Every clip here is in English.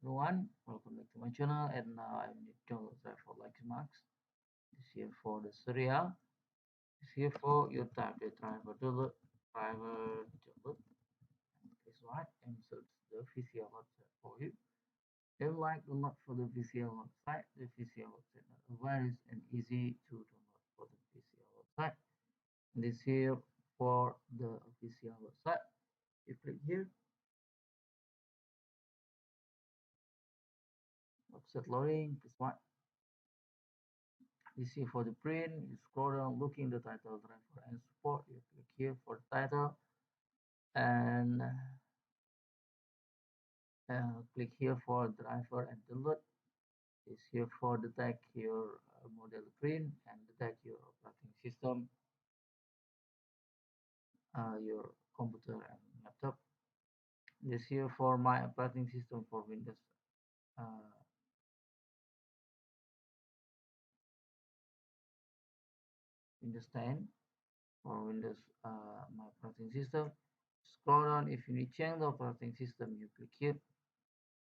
Everyone, welcome back to my channel, and now I'm Nico for Lexmark. This here for the serial. This here for your type the driver download. This what and search the official website for you. If like the lot for the official website, the official website is very and easy to download for the official website. This here for the official website. You click here, website loading. This what you see for the print. You scroll down, looking the title driver and support. You click here for the title and click here for driver and download. Is here for detect your model print and detect your operating system, your computer and laptop. This here for my operating system for uh, Windows 10 or Windows my operating system. Scroll down. If you need change the operating system, you click here.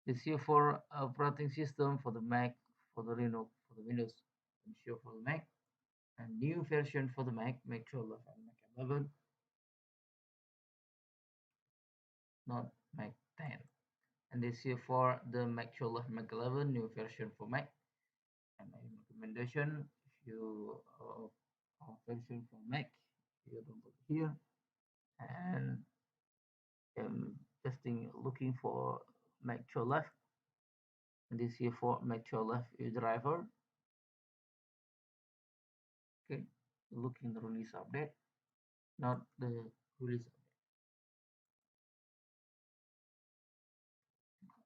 This here for operating system for the Mac, for the Linux, for the Windows, and show for the Mac. And new version for the Mac 12 and Mac 11, not Mac 10. And this here for the Mac 12 and Mac 11, new version for Mac. And a recommendation, if you version for Mac, you don't go here. And testing, looking for Mac 12. And this here for Mac 12 driver. Okay, looking the release update, not the release update.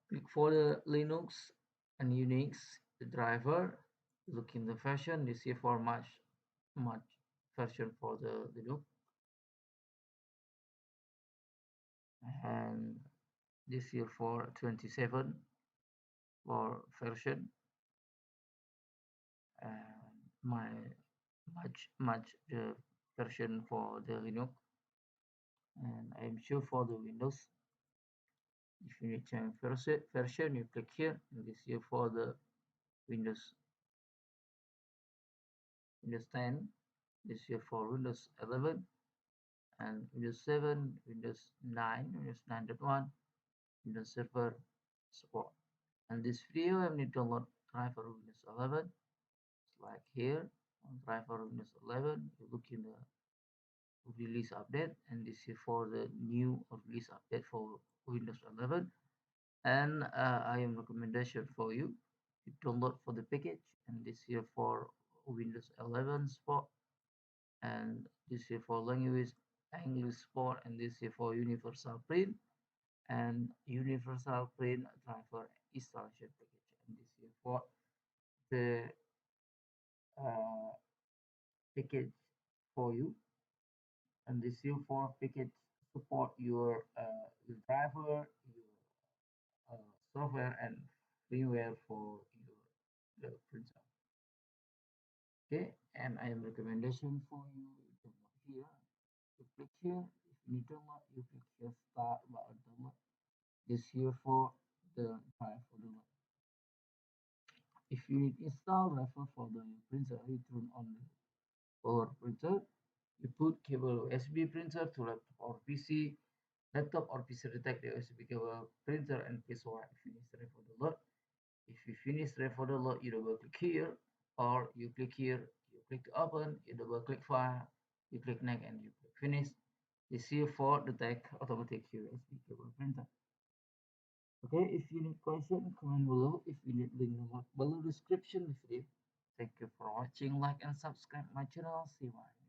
Click for the Linux and Unix the driver. Look in the version. This here for much version for the Linux, and this here for 27 for version, and my much version for the Linux, and I'm sure for the Windows. If you need change version, you click here. And this here for the Windows 10. This here for Windows 11 and Windows 7, Windows 9, Windows 9.1, Windows Server support. And this video I need to download driver Windows 11. It's like here on driver Windows 11. You look in the release update, and this is for the new release update for Windows 11. And I am recommendation for you to download for the package, and this here for Windows 11 support, and this here for language English support, and this here for universal print and universal print driver installation package, and this here for the uh, package for you, and this here for package support your driver, your software and firmware for your the printer. Okay, and I am recommendation for you. Download here. You click here. If you need download, you click here start button download. This here for the drive for download. If you need install driver for the printer, you turn on the power printer. You put cable USB printer to laptop or PC. Laptop or PC detect the USB cable printer and press Y. Finish ready for the load. If you finish ready for the load, you double click here or you click here. You click to open. You double click file. You click next and you click finish. This here for detect automatic USB cable printer. Okay, if you need question, comment below. If you need link below description the video. Thank you for watching. Like and subscribe my channel. See you.